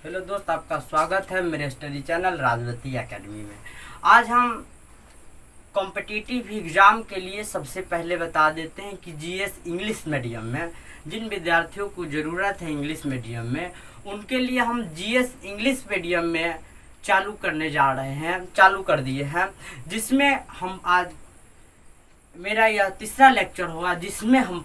Hello दोस्त, आपका स्वागत है मेरे स्टडी चैनल राजवती एकेडमी में। आज हम कॉम्पिटिटिव एग्ज़ाम के लिए सबसे पहले बता देते हैं कि जीएस इंग्लिश मीडियम में जिन विद्यार्थियों को ज़रूरत है इंग्लिश मीडियम में, उनके लिए हम जीएस इंग्लिश मीडियम में चालू कर दिए हैं, जिसमें हम आज मेरा यह तीसरा लेक्चर होगा जिसमें हम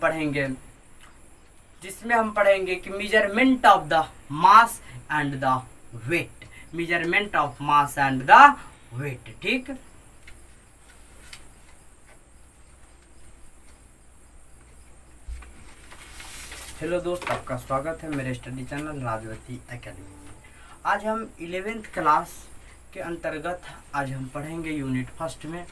पढ़ेंगे कि measurement of the mass and the weight. Measurement of mass and the weight. ठीक, हेलो दोस्त, आपका स्वागत है मेरे स्टडी चैनल राजवती एकेडमी में। आज हम 11th क्लास के अंतर्गत आज हम पढ़ेंगे यूनिट फर्स्ट में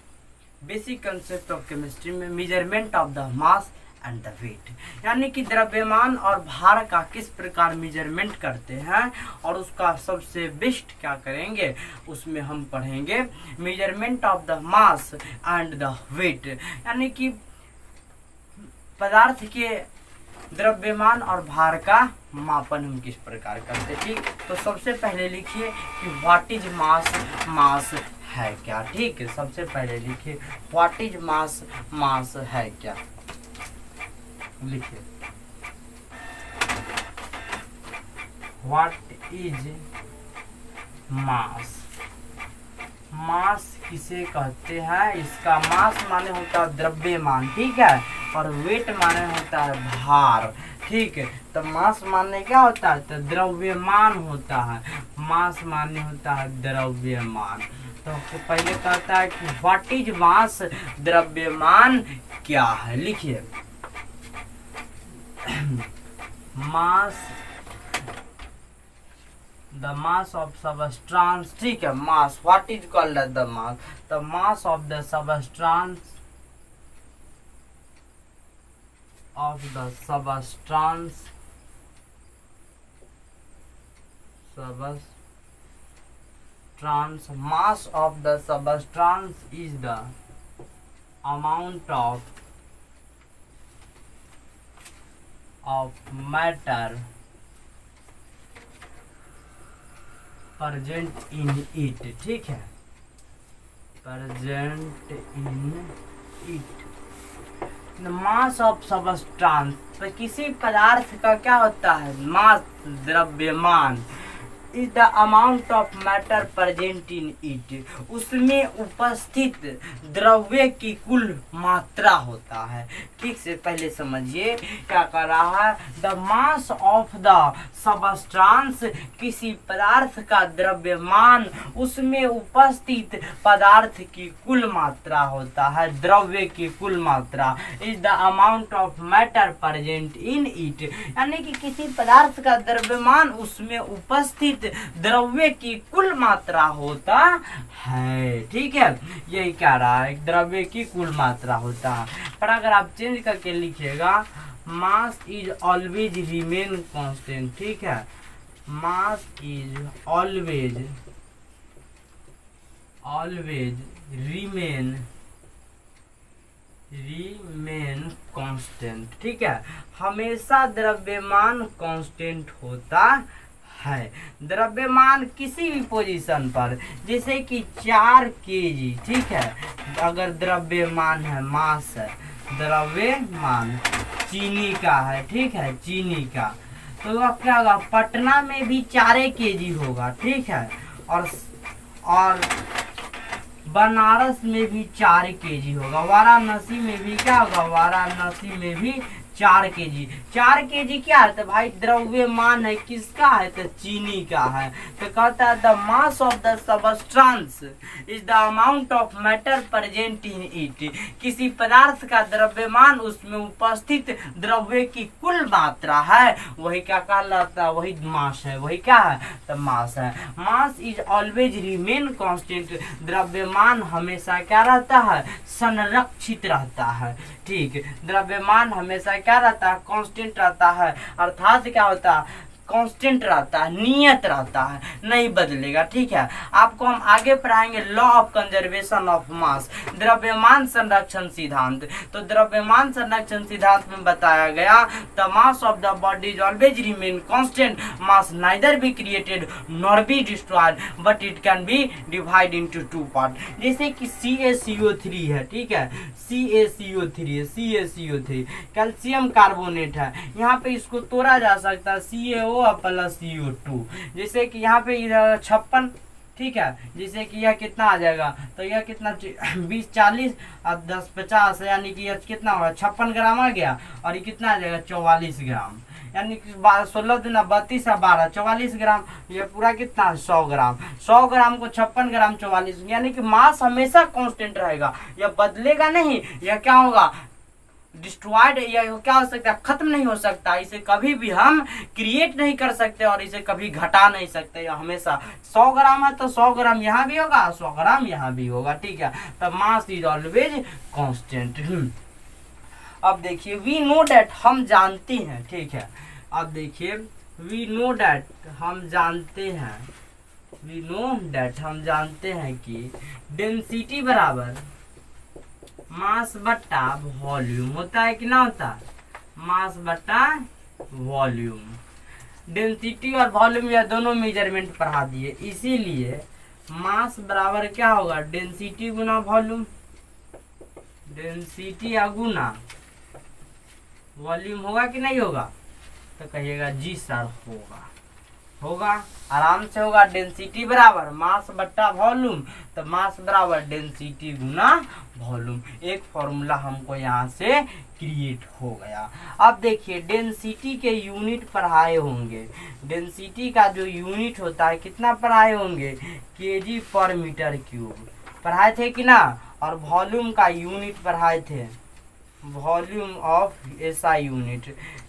बेसिक कंसेप्ट ऑफ केमिस्ट्री में measurement of the mass and the weight, यानी कि द्रव्यमान और भार का किस प्रकार मेजरमेंट करते हैं और उसका सबसे बेस्ट क्या करेंगे, उसमें हम पढ़ेंगे measurement of the mass and the weight, यानी कि पदार्थ के द्रव्यमान और भार का मापन हम किस प्रकार करते। ठीक, तो सबसे पहले लिखिए कि व्हाट इज मास। मास है क्या। ठीक, सबसे पहले लिखिए व्हाट इज मास। मास है क्या, लिखिए व्हाट इज मास। मास किसे कहते हैं, इसका मास माने होता है द्रव्यमान, ठीक है, और वेट माने होता है भार। ठीक है, तो मास माने क्या होता है, तो द्रव्यमान होता है। मास माने होता है द्रव्यमान। तो पहले कहता है कि व्हाट इज मास, द्रव्यमान क्या है। लिखिए mass, the mass of substance. ठीक है, mass what is called as the mass, the mass of the substance mass of the substance is the amount of matter present in it। ठीक है, present in it। Mass of substance, तो किसी पदार्थ का क्या होता है, मास द्रव्यमान, is the amount of matter present in it, उसमें उपस्थित द्रव्य की कुल मात्रा होता है। ठीक से पहले समझिए क्या कर रहा है, the mass of the substance, किसी पदार्थ का द्रव्यमान, उसमें उपस्थित पदार्थ की कुल मात्रा होता है, द्रव्य की कुल मात्रा, is the amount of matter present in it, यानी कि किसी पदार्थ का द्रव्यमान उसमें उपस्थित द्रव्य की कुल मात्रा होता है। ठीक है, यही कह रहा है, द्रव्य की कुल मात्रा होता है। पर अगर आप चेंज करके लिखिएगा mass is always remain constant. ठीक है, mass is always remain constant. ठीक है, हमेशा द्रव्यमान कांस्टेंट होता है। द्रव्यमान किसी भी पोजीशन पर, जैसे कि 4 kg, ठीक है, अगर द्रव्यमान है, मास है, द्रव्यमान चीनी का है, ठीक है, चीनी का, तो वह क्या होगा, पटना में भी 4 kg होगा। ठीक है, और बनारस में भी 4 kg होगा, वाराणसी में भी क्या होगा, वाराणसी में भी 4 kg। 4 kg क्या है, तो भाई द्रव्यमान है, किसका है, तो चीनी का है। तो कहता है the mass of the substance is the amount of matter present in it, किसी पदार्थ का द्रव्यमान उसमें उपस्थित द्रव्य की कुल मात्रा है, वही क्या कहलाता है, वही मास है, वही क्या है, तो मास है। Mass is always remain constant, द्रव्यमान हमेशा क्या रहता है, संरक्षित रहता है। ठीक, द्रव्यमान हमेशा क्या रहता है, कांस्टेंट रहता है, अर्थात क्या होता है, कांस्टेंट रहता है, नियत रहता है, नहीं बदलेगा। ठीक है, आपको हम आगे पढ़ाएंगे law of conservation of mass, द्रव्यमान संरक्षण सिद्धांत। तो द्रव्यमान संरक्षण सिद्धांत में बताया गया the mass of the body is always remain constant, mass neither be created nor be destroyed but it can be divide into two part. जैसे कि CaCO3 है, ठीक है, CaCO3 है, CaCO3 कैल्शियम कार्बोनेट है, यहाँ पे इसको तोड़ा जा सकता है CaO प्लस CO2। जैसे कि यहाँ पे 56, ठीक है, जैसे कि यह कितना आ जाएगा, तो यह कितना 20 40 और 10 50, यानी कि यह कितना होगा 56 ग्राम आ गया, और ये कितना आ जाएगा 44 ग्राम, यानी कि 16 दूना 32 और 12 44 ग्राम, ये पूरा कितना 100 ग्राम। 100 ग्राम को 56 ग्राम 44, यानी कि मास हमेशा कांस्टेंट रहेगा, यह बदलेगा नहीं। यह क्या होगा, डिस्ट्रॉयड, या क्या हो सकता है, खत्म नहीं हो सकता, इसे कभी भी हम क्रिएट नहीं कर सकते और इसे कभी घटा नहीं सकते। यह हमेशा 100 ग्राम है तो 100 ग्राम यहाँ भी होगा, 100 ग्राम यहाँ भी होगा। ठीक है, तो मास इज ऑलवेज कांस्टेंट। अब देखिए वी नो डैट, हम जानते हैं, ठीक है, अब देखिए वी नो डैट, हम जानते हैं, वी नो डैट, हम जानते हैं कि डेंसिटी बराबर मास बट्टा वॉल्यूम होता है कि ना होता है, मास बट्टा वॉल्यूम। डेंसिटी और वॉल्यूम या दोनों मेजरमेंट पढ़ा दिए, इसीलिए मास बराबर क्या होगा, डेंसिटी गुना वॉल्यूम, डेंसिटी या गुना वॉल्यूम होगा कि नहीं होगा, तो कहिएगा जी सर होगा, होगा, आराम से होगा। डेंसिटी बराबर मास बट्टा वॉल्यूम, तो मास बराबर डेंसिटी गुना वॉल्यूम। एक फॉर्मूला हमको यहाँ से क्रिएट हो गया। अब देखिए डेंसिटी के यूनिट पढ़ाए होंगे, डेंसिटी का जो यूनिट होता है कितना पढ़ाए होंगे, kg पर मीटर क्यूब पढ़ाए थे कि ना, और वॉल्यूम का यूनिट पढ़ाए थे, volume of SI unit,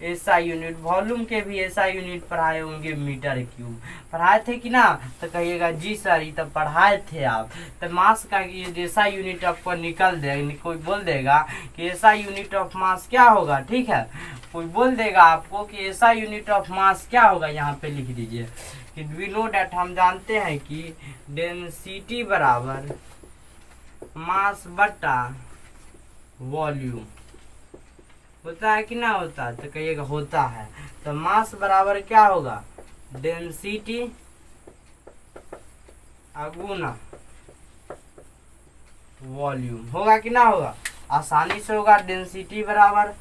SI unit, volume के भी SI यूनिट पढ़ाए होंगे, मीटर क्यूब पढ़ाए थे कि ना, तो कहिएगा जी सर ये तो पढ़ाए थे आप। तो मास का ये SI यूनिट आपको निकल देगा, कोई बोल देगा कि SI यूनिट ऑफ मास क्या होगा, ठीक है, कोई बोल देगा आपको कि SI यूनिट ऑफ मास क्या होगा, यहाँ पे लिख दीजिए कि वी नो डैट, हम जानते हैं कि डेंसिटी बराबर मास बट्टा वॉल्यूम होता है कि ना होता है, तो कहिएगा होता है। तो मास बराबर क्या होगा, डेंसिटी गुना वॉल्यूम, होगा कि ना होगा, आसानी से होगा। डेंसिटी बराबर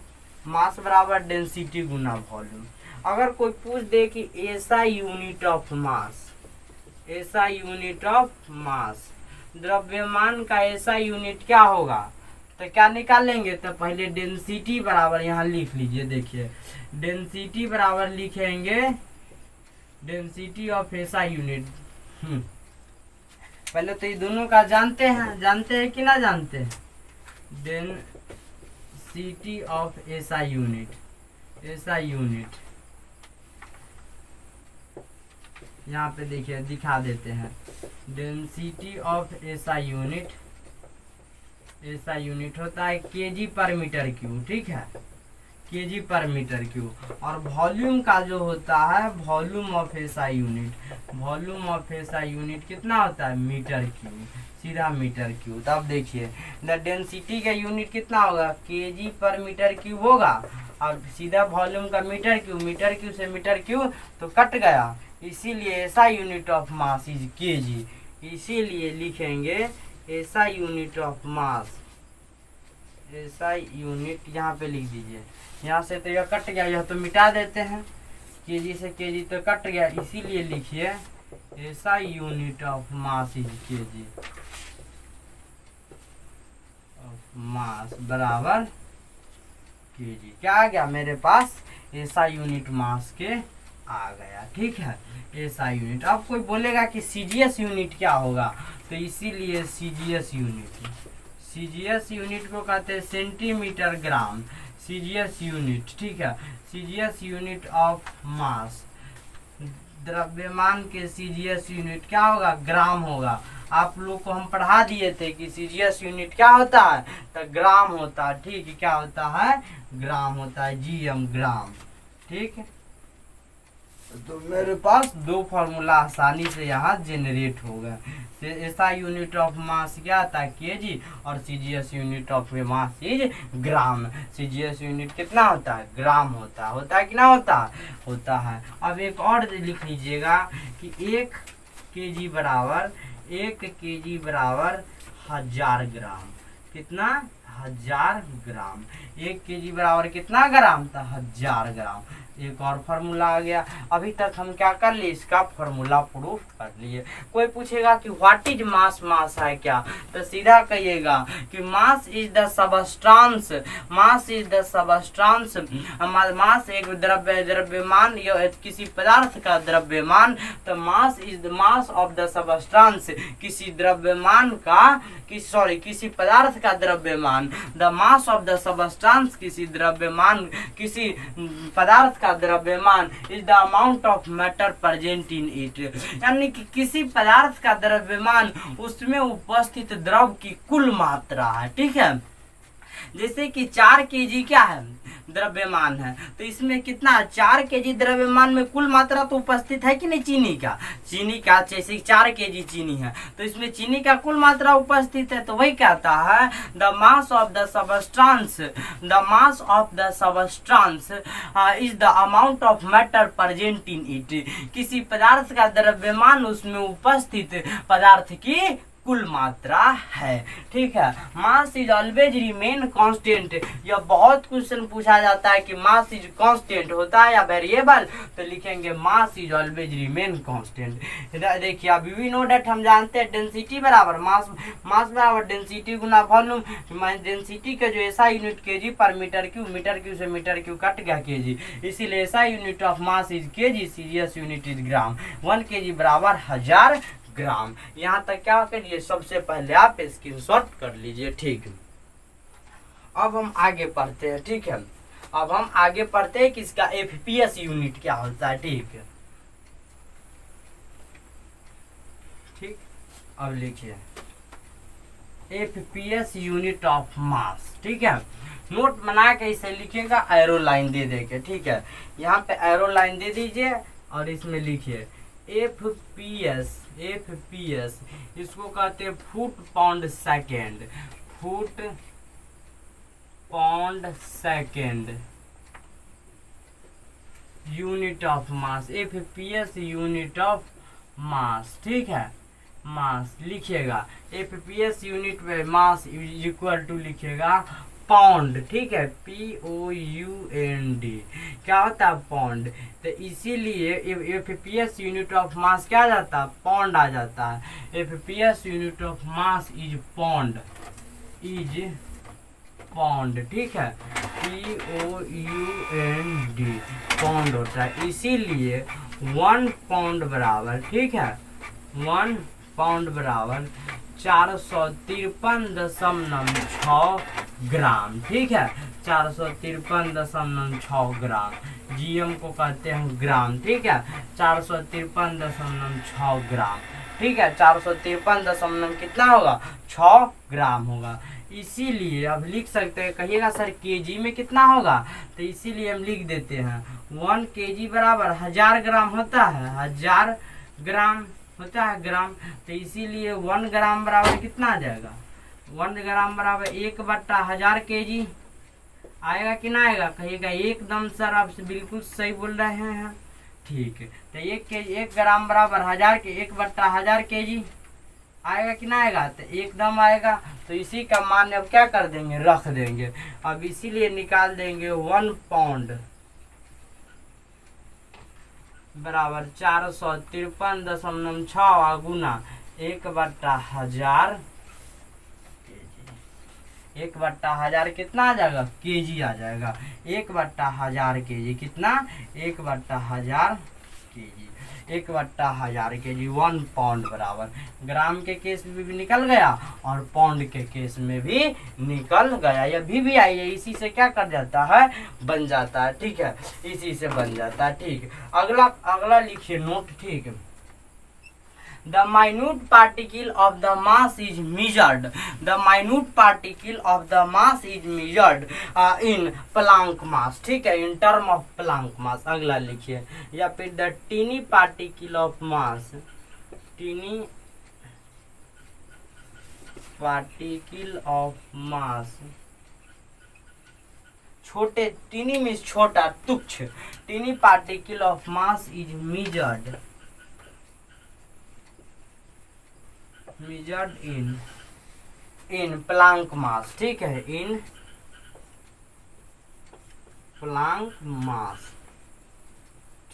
मास बराबर डेंसिटी गुना वॉल्यूम। अगर कोई पूछ दे कि SI unit of mass, SI unit of मास, द्रव्यमान का SI यूनिट क्या होगा, तो क्या निकालेंगे, तो पहले डेंसिटी बराबर यहाँ लिख लीजिए, देखिए डेंसिटी बराबर लिखेंगे डेंसिटी ऑफ SI यूनिट। पहले तो ये दोनों का जानते हैं कि ना जानते हैं, density of SI unit, SI unit यहाँ पे देखिए दिखा देते हैं, density of SI unit, SI unit होता है kg पर मीटर क्यूब, ठीक है, kg पर मीटर क्यूब। और वॉल्यूम का जो होता है volume of SI unit, volume of SI unit कितना होता है, मीटर क्यूब, सीधा मीटर क्यूब। तब देखिए द डेंसिटी का यूनिट कितना होगा, kg पर मीटर क्यूब होगा, और सीधा वॉल्यूम का मीटर क्यूब से मीटर क्यूब तो कट गया, इसीलिए SI unit of mass is kg, इसीलिए लिखेंगे SI unit of mass, SI unit यहाँ पे लिख दीजिए, यहाँ से तो यह कट गया, यह तो मिटा देते हैं, kg से kg तो कट गया, इसीलिए लिखिए SI unit of mass is kg of mass बराबर kg। क्या आ गया मेरे पास, SI यूनिट मास के आ गया, ठीक है, SI यूनिट। अब कोई बोलेगा कि CGS यूनिट क्या होगा, तो इसीलिए CGS यूनिट, CGS यूनिट को कहते हैं सेंटीमीटर ग्राम, CGS यूनिट, ठीक है, CGS यूनिट ऑफ मास, द्रव्यमान के CGS यूनिट क्या होगा, ग्राम होगा। आप लोग को हम पढ़ा दिए थे कि CGS यूनिट क्या होता है, तो ग्राम होता है, ठीक है, क्या होता है, ग्राम होता है, GM ग्राम, ठीक है। तो मेरे पास दो फार्मूला आसानी से यहाँ जनरेट हो गए। एसआई यूनिट ऑफ मास क्या आता है केजी, और CGS unit of mass is gram. CGS unit कितना होता है, ग्राम होता है कि ना होता है। अब एक और लिख लीजिएगा कि 1 केजी बराबर 1000 ग्राम। कितना, 1000 ग्राम। 1 केजी बराबर कितना ग्राम था, 1000 ग्राम। एक और फार्मूला आ गया। अभी तक हम क्या कर लिए, इसका फार्मूला प्रूफ कर लिए। कोई पूछेगा कि व्हाट इज मास, मास है क्या, तो सीधा कहिएगा कि mass is the substance, mass is the substance. Mass एक द्रव्यमान या किसी पदार्थ का द्रव्यमान, तो mass is the mass of the substance, किसी द्रव्यमान का किसी पदार्थ का द्रव्यमान। The mass of the substance, किसी द्रव्यमान, किसी पदार्थ का द्रव्यमान is the amount of matter present in it, यानी कि किसी पदार्थ का द्रव्यमान उसमें उपस्थित द्रव की कुल मात्रा है। ठीक है, जैसे कि 4 केजी क्या है, द्रव्यमान है, तो इसमें कितना 4 केजी द्रव्यमान में कुल मात्रा तो उपस्थित है कि नहीं, चीनी का जैसे 4 केजी चीनी है, तो इसमें चीनी का कुल मात्रा उपस्थित है। तो वही कहता है the mass of the substance, the mass of the substance is the amount of matter present in it, किसी पदार्थ का द्रव्यमान उसमें उपस्थित पदार्थ की कुल मात्रा है। ठीक है, mass is always remain constant. यह बहुत क्वेश्चन पूछा जाता है कि मास इज कांस्टेंट होता है या वेरिएबल, तो लिखेंगे mass is always remain constant. देखिए अभी भी नो डेट हम जानते हैं डेंसिटी बराबर मास बराबर डेंसिटी गुना वॉल्यूम। डेंसिटी का जो ऐसा यूनिट केजी पर मीटर क्यू से मीटर क्यू कट गया केजी, इसीलिए ऐसा unit of mass is KG, CGS unit is gram. 1 KG बराबर 1000 ग्राम। यहाँ तक क्या करिए, सबसे पहले आप स्क्रीनशॉट कर लीजिए। ठीक, अब हम आगे पढ़ते हैं। ठीक है, अब हम आगे पढ़ते हैं कि इसका एफपीएस यूनिट क्या होता है। ठीक है, ठीक, अब लिखिए एफपीएस यूनिट ऑफ मास। ठीक है, नोट बना के इसे लिखिएगा एरो लाइन दे देके। ठीक है, यहाँ पे एरो लाइन दे दीजिए और इसमें लिखिए एफपीएस इसको कहते हैं foot pound second unit of mass. FPS unit of मास। ठीक है, मास लिखिएगा एफपीएस यूनिट में मास इक्वल टू लिखिएगा पाउंड। ठीक है, POUND क्या होता है, पाउंड। तो इसीलिए एफपीएस यूनिट ऑफ मास क्या आ जाता है, पाउंड आ जाता है। FPS unit of mass is pound, ठीक है, POUND पाउंड होता है। इसीलिए 1 पाउंड बराबर, ठीक है, 1 पाउंड बराबर 453.6 ग्राम। ठीक है, 453.6 ग्राम। जीएम को कहते हैं ग्राम। ठीक है, 453.6 ग्राम। ठीक है, 453 कितना होगा, 6 ग्राम होगा। इसीलिए अब लिख सकते हैं, कहिएगा सर केजी में कितना होगा, तो इसीलिए हम लिख देते हैं 1 केजी बराबर 1000 ग्राम होता है, 1000 ग्राम होता है ग्राम। तो इसीलिए 1 ग्राम बराबर कितना आ जाएगा, 1 ग्राम बराबर 1/1000 केजी आएगा कि ना आएगा, कहिएगा एकदम सर आप बिल्कुल सही बोल रहे हैं। ठीक है, तो 1 ग्राम बराबर 1000 के 1/1000 केजी आएगा कि ना आएगा, तो एकदम आएगा। तो इसी का मान अब क्या कर देंगे, रख देंगे। अब इसीलिए निकाल देंगे 1 पाउंड बराबर 453.6 गुना 1/1000 केजी। 1/1000 कितना आ जाएगा, केजी आ जाएगा। 1/1000 केजी कितना, 1/1000 केजी, 1/1000 केजी 1 पाउंड बराबर। ग्राम के केस में भी निकल गया और पाउंड के केस में भी निकल गया। यह भी आई है, इसी से क्या कर जाता है, बन जाता है। ठीक है, इसी से बन जाता है। ठीक, अगला लिखिए नोट। ठीक, The minute particle of the mass is measured. The minute particle of the mass is measured in Planck mass. ठीक है, in term of Planck mass. अगला लिखिए, या फिर the teeny particle of mass. Teeny particle of mass. छोटे, tiny means छोटा, तुच्छ. Tiny particle of mass is measured in Planck mass. ठीक है, इन प्लांक मास.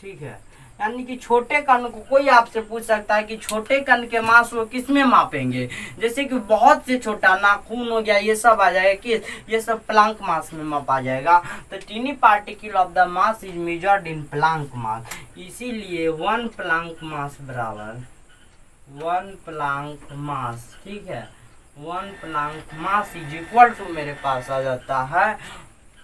ठीक है, यानी कि छोटे कण को कोई आपसे पूछ सकता है कि छोटे कण के मास को किस में मापेंगे. जैसे कि बहुत से छोटा नाखून हो गया, ये सब आ जाएगा कि ये सब प्लांक मास में मापा जाएगा. तो tiny particle of the mass is measured in Planck mass. इसीलिए 1 प्लांक मास बराबर 1 प्लांक मास. ठीक है, 1 Planck mass is equal to मेरे पास आ जाता है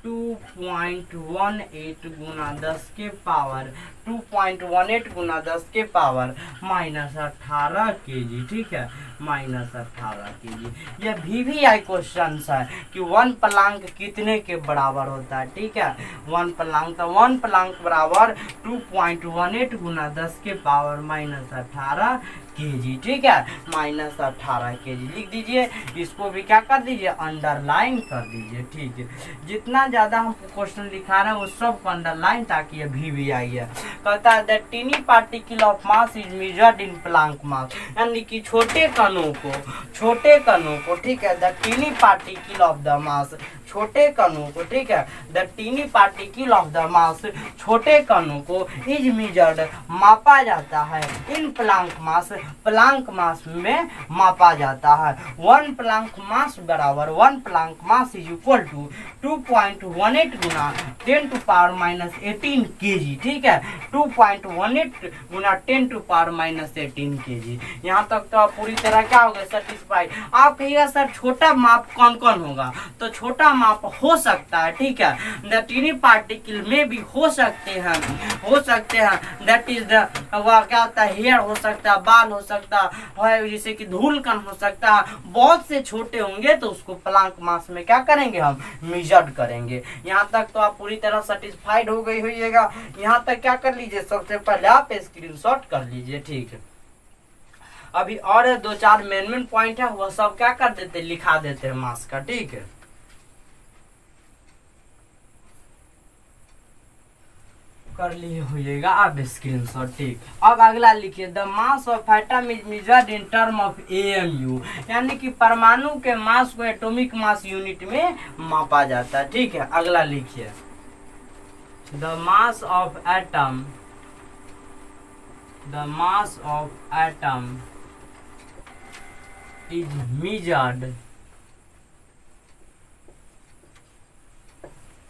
2.18 गुना 10 के पावर 2.18 गुना 10 के पावर -18 kg. ठीक है, -18 kg. यह VVI क्वेश्चन है कि 1 प्लांक कितने के बराबर होता है. ठीक है, 1 प्लांक, तो 1 प्लांक बराबर 2.18 गुना 10 के पावर -18 kg. ठीक है, -18 kg लिख दीजिए. इसको भी क्या कर दीजिए, अंडरलाइन कर दीजिए. ठीक है, जितना ज्यादा हम क्वेश्चन दिखा रहे हैं वो सब को अंडरलाइन, ताकि ये VVI है. कहता है that tiny particle of mass is measured in Planck mass. यानी कि छोटे कणों को, ठीक है, the tiny particle of the mass, छोटे कणों को, ठीक है, the tiny particle of the mass, छोटे कणों को इज मेजर्ड, मापा जाता है इन प्लांक मास, प्लांक मास में मापा जाता है. 1 प्लांक मास बराबर 1 Planck mass is equal to 2.18 गुना 10 टू पावर -18 kg. ठीक है, 2.18 गुना 10 टू पावर -18 kg. यहाँ तक तो आप पूरी तरह क्या हो गए, सेटिस्फाइड. आप कहिएगा सर छोटा माप कौन कौन होगा, तो छोटा माप हो सकता है. ठीक है, द टीनी पार्टिकल में भी हो सकते हैं. दैट इज द क्या होता है, हेयर हो सकता है, बाल हो सकता है, जैसे कि धूल कण हो सकता है. बहुत से छोटे होंगे तो उसको प्लांक मास में क्या करेंगे, हम मेजर्ड करेंगे. यहाँ तक तो आप पूरी तरह सेटिस्फाइड हो गई होइएगा. यहाँ तक क्या कर लीजिए, सबसे पहले आप स्क्रीनशॉट कर लीजिए. ठीक है, अभी और 2-4 मेन पॉइंट है, वह सब क्या कर देते, लिखा देते हैं मास का. ठीक है, कर लिए होइएगा आप स्क्रीनशॉट. ठीक, अब अगला लिखिए, the mass of atom is measured in term of AMU. यानी कि परमाणु के मास को एटॉमिक मास यूनिट में मापा जाता है. ठीक है, अगला लिखिए, the mass of atom is measured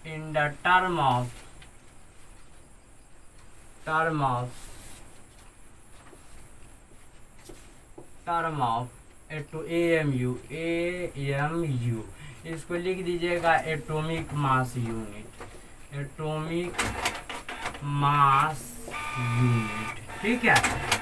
in the term of AMU. इसको लिख दीजिएगा एटॉमिक मास यूनिट. ठीक है,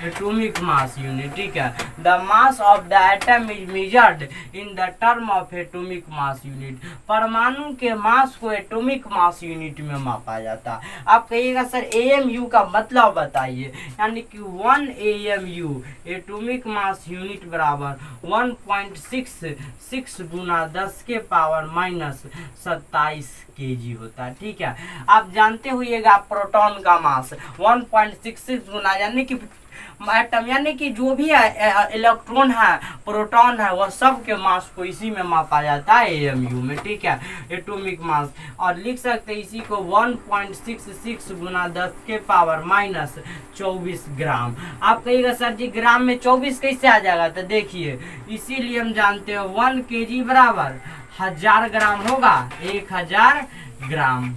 एटॉमिक मास यूनिट. ठीक है, the mass of the atom is measured in the term of atomic mass unit. परमाणु के मास को एटॉमिक मास यूनिट में मापा जाता है. आप कहिएगा सर AMU का मतलब बताइए. यानी कि 1 AMU एटॉमिक मास यूनिट बराबर 1.66 गुना 10 के पावर -27 kg होता है. ठीक है, आप जानते हुएगा प्रोटॉन का मास 1.66 गुना, यानी कि एटम, यानी कि जो भी इलेक्ट्रॉन है, प्रोटॉन है, वह सब के मास को इसी में मापा जाता है AMU में. ठीक है, एटॉमिक मास. और लिख सकते हैं इसी को 1.66 गुना 10 के पावर -24 ग्राम. आप कहिएगा सर जी ग्राम में 24 कैसे आ जाएगा, तो देखिए इसीलिए हम जानते हैं 1 kg बराबर 1000 ग्राम होगा, 1000 ग्राम.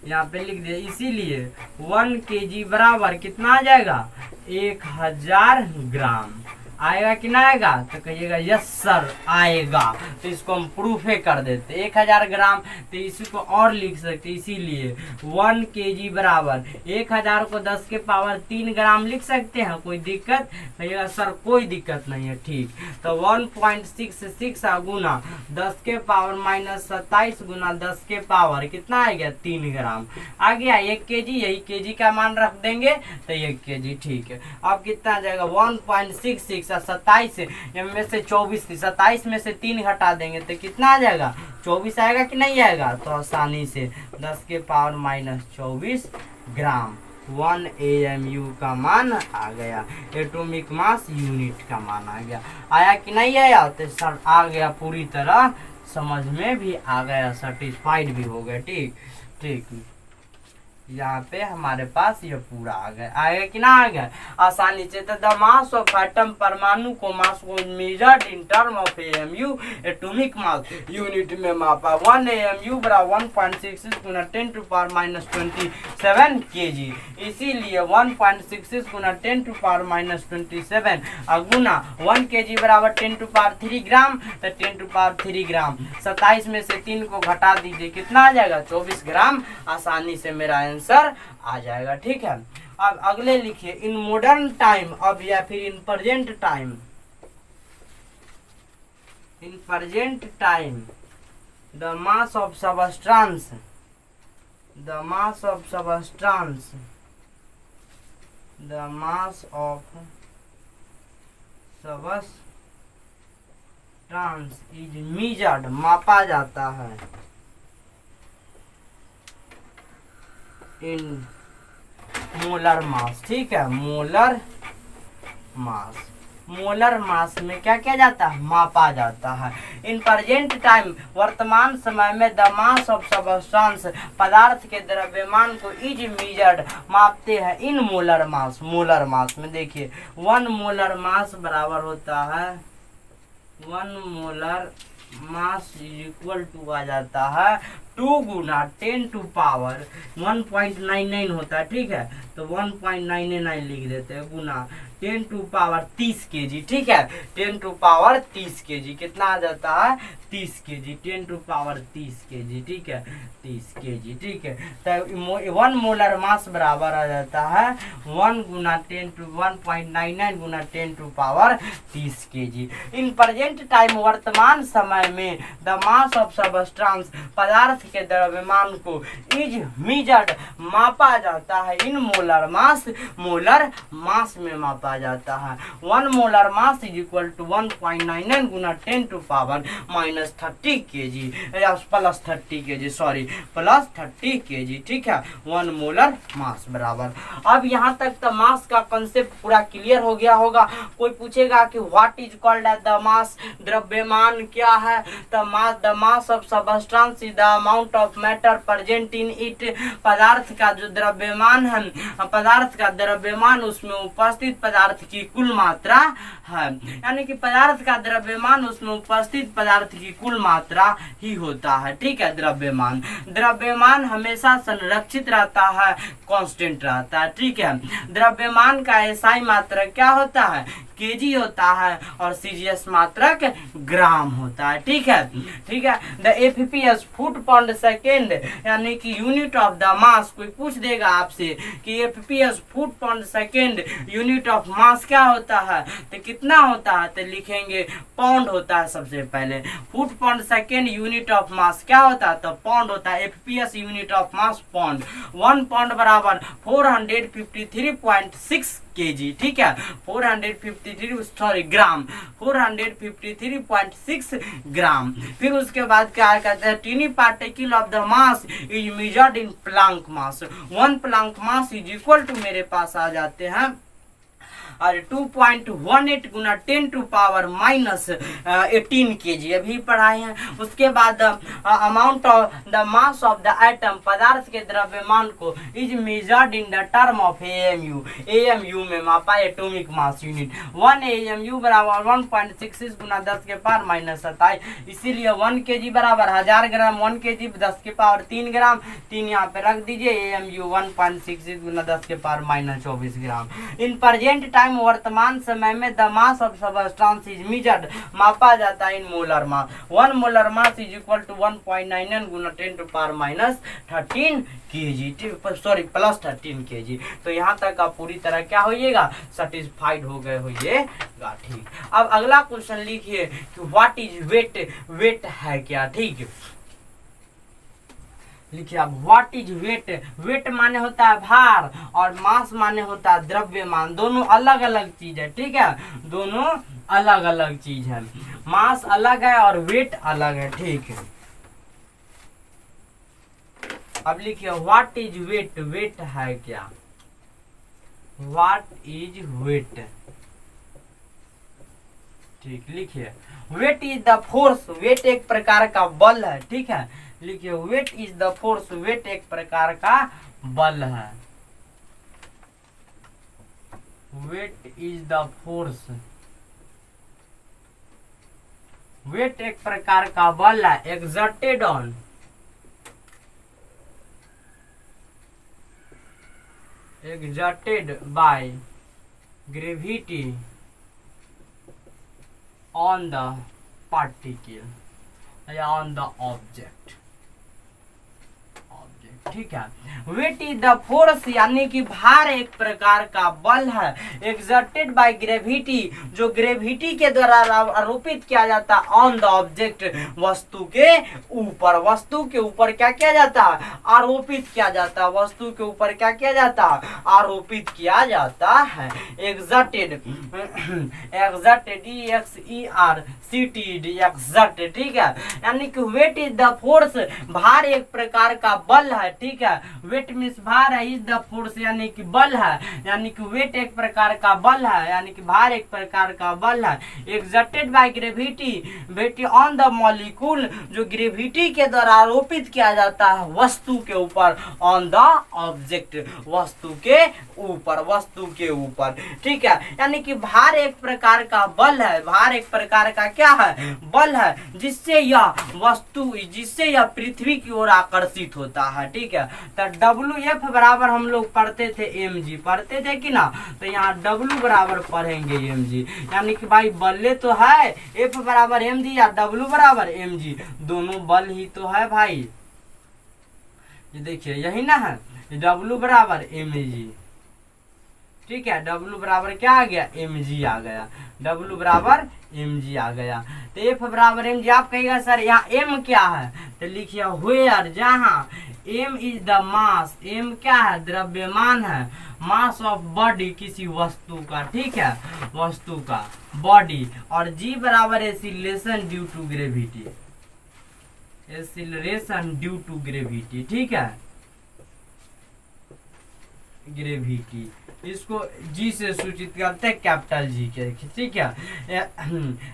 यहाँ पे लिख दिया, इसीलिए 1 kg बराबर कितना आ जाएगा, 1000 ग्राम. आएगा कि ना आएगा? तो कहिएगा यस सर आएगा। तो इसको हम प्रूफ कर देते। 1000 ग्राम, तो इसी को और लिख सकते, इसीलिए 1 kg बराबर 1000 को 10 के पावर 3 ग्राम लिख सकते हैं। कोई दिक्कत? कहिएगा सर कोई दिक्कत नहीं है। ठीक, तो 1.66 गुना 10 के पावर -27 गुना 10 के पावर कितना आ गया? 3 ग्राम आ गया। 1 kg, यही kg का मान रख देंगे तो 1 kg। ठीक है, अब कितना आ जाएगा? 1.66 और 27 में से 24, 27 में से 3 घटा देंगे तो कितना आ जाएगा? 24 आएगा कि नहीं आएगा? तो आसानी से 10 के पावर -24 ग्राम 1 AMU का मान आ गया। एटॉमिक मास यूनिट का मान आ गया। आया कि नहीं आया? तो सर आ गया, पूरी तरह समझ में भी आ गया, सेटिस्फाइड भी हो गया। ठीक ठीक, यहाँ पे हमारे पास ये पूरा आ गया। आएगा कि ना आ गया? आसानी से। तो द मास ऑफ एटम, परमाणु को मास को measured in term of AMU, atomic mass unit में मापा। 1 AMU बराबर 1.66 गुना 10⁻27 kg। इसीलिए 1.66 गुना 10⁻27 गुना 1 kg बराबर 10⁻3 ग्राम। तो 10⁻3 ग्राम 27 में से 3 को घटा दीजिए, कितना आ जाएगा? 24 ग्राम। आसानी से मेरा आंसर आ जाएगा। ठीक है, अब अगले लिखिए इन मॉडर्न टाइम, अब या फिर इन present time. In present time the mass of substance, the mass of substance, the mass of substance is measured, मापा जाता है इन मोलर मास। ठीक है, मोलर मास, मोलर मास में क्या किया जाता है? मापा जाता है। इन प्रेजेंट टाइम, वर्तमान समय में द मास ऑफ सबस्टेंस, पदार्थ के द्रव्यमान को इज मेजर्ड, मापते हैं इन मोलर मास। मोलर मास में देखिए 1 मोलर मास बराबर होता है 1 मोलर मास इक्वल टू आ जाता है 2 गुना 10 टू पावर 1.99 होता है। ठीक है, तो 1.99 लिख देते हैं गुना 10 टू पावर 30 kg। ठीक है, 10 टू पावर 30 kg कितना आ जाता है? 30 kg, 10 टू पावर 30 kg। ठीक है, 30 kg। ठीक है, तो 1 मोलर मास बराबर आ जाता है 1 गुना 10 टू 1.99 गुना 10 to power 30 kg। In present time, वर्तमान समय में द मास ऑफ सबस्टेंस, पदार्थ के द्रव्यमान को इज मेजर्ड, मापा जाता है in molar mass, molar mass में मापा जाता है। 1 molar mass is equal to 1.99 गुना 10 टू पावर -30 kg या plus 30 kg, sorry plus 30 kg। ठीक है, 1 मोलर मास बराबर। अब यहाँ तक तो मास का कंसेप्ट पूरा क्लियर हो गया होगा। कोई पूछेगा कि what is called as the mass, द्रव्यमान क्या है? The mass of substance is the amount of matter present in it, पदार्थ का जो द्रव्यमान है, पदार्थ का द्रव्यमान उसमें उपस्थित पदार्थ की कुल मात्रा है। यानी कि पदार्थ का द्रव्यमान उसमें उपस्थित पदार्थ की कुल मात्रा ही होता है। ठीक है, द्रव्यमान, द्रव्यमान हमेशा संरक्षित रहता है, कांस्टेंट रहता है। ठीक है, द्रव्यमान का एसआई मात्रक क्या होता है? केजी होता है, और सीजीएस मात्रक ग्राम होता है। ठीक है, ठीक है। द एफपीएस फुट पर सेकेंड, यानी कि यूनिट ऑफ द मास। कोई पूछ देगा आपसे कि एफपीएस फुट पर सेकेंड यूनिट ऑफ मास क्या होता है, तो कितना होता है? तो लिखेंगे पाउंड होता है सबसे पहले। फुट पर सेकेंड यूनिट ऑफ मास क्या होता है? तो पाउंड होता है। FPS unit of mass pound. 1 pound बराबर 453.6 kg। ठीक है, 453 ग्राम, 453.6 ग्राम। फिर उसके बाद क्या कहते हैं? Tiny particle of the mass is measured in Planck mass. 1 Planck mass is equal to मेरे पास आ जाते हैं और 2.18 गुना 10 टू पावर -18 kg अभी पढ़ाए हैं। उसके बाद amount of the mass of the atom, पदार्थ के द्रव्यमान को is measured in the term of AMU, AMU में मापा, एटॉमिक मास यूनिट। 1 AMU बराबर 1.66 गुना 10 के पावर -27, इसीलिए 1 kg बराबर 1000 ग्राम, 1 kg 10 के पावर 3 ग्राम, 3 यहाँ पे रख दीजिए। AMU 1.66 गुना 10 के power -24 gram. In present time time वर्तमान समय में the mass of substance is measured, मापा जाता है in molar mass. 1 molar mass is equal to 1.99 गुना 10 to power minus 13 kg, sorry plus 13 kg। तो यहाँ तक आप पूरी तरह क्या होइएगा, सेटिस्फाइड हो गए होइएगा। ठीक, अब अगला क्वेश्चन लिखिए कि व्हाट इज वेट, वेट है क्या। ठीक, लिखिए अब व्हाट इज वेट। वेट माने होता है भार और मास माने होता है द्रव्यमान, दोनों अलग अलग चीज है। ठीक है, दोनों अलग अलग चीज है, मास अलग है और वेट अलग है। ठीक है, अब लिखिए व्हाट इज वेट, वेट है क्या। What is weight. ठीक, लिखिए weight is the force, weight एक प्रकार का बल है। ठीक है, लिखिए weight is the force, weight एक प्रकार का बल है। Weight is the force, weight एक प्रकार का बल है, exerted on, exerted by gravity on the particle या on the object। ठीक है, वेट इज द फोर्स यानी कि भार एक प्रकार का बल है, एक्सर्टेड बाय ग्रेविटी जो ग्रेविटी के द्वारा आरोपित किया जाता है ऑन द ऑब्जेक्ट वस्तु के ऊपर। वस्तु के ऊपर क्या किया जाता है, आरोपित किया जाता है। वस्तु के ऊपर क्या किया जाता है, आरोपित किया जाता है। Exerted, exerted EXERCTED, exerted. ठीक है, यानी कि वेट इज द फोर्स, भार एक प्रकार का बल है। ठीक है, वेट मीन्स भार है, इज द फोर्स यानी कि बल है, यानी कि वेट एक प्रकार का बल है, यानी कि भार एक प्रकार का बल है। Exerted by gravity, weight on the molecule जो ग्रेविटी के द्वारा आरोपित किया जाता है वस्तु के ऊपर, ऑन द ऑब्जेक्ट वस्तु के ऊपर, वस्तु के ऊपर। ठीक है, यानी कि भार एक प्रकार का बल है, भार एक प्रकार का क्या है, बल है, जिससे यह वस्तु, जिससे यह पृथ्वी की ओर आकर्षित होता है। ठीक है, तो WF बराबर हम लोग पढ़ते थे mg, पढ़ते थे कि ना, तो यहाँ W बराबर पढ़ेंगे mg, यानी कि भाई बल्ले तो है, F बराबर mg या W बराबर mg, दोनों बल ही तो है भाई। ये देखिए यही ना है, W बराबर mg। ठीक है, W बराबर क्या आ गया, mg आ गया, W बराबर mg आ गया। तो F बराबर mg, आप कहिएगा सर यहाँ m क्या है, तो लिखिए वेयर, जहाँ m is the mass, m क्या है, द्रव्यमान है, मास ऑफ बॉडी किसी वस्तु का। ठीक है, वस्तु का बॉडी, और g बराबर acceleration due to gravity, acceleration due to gravity. ठीक है, ग्रेविटी इसको जी से सूचित करते हैं, कैपिटल जी के। ठीक है,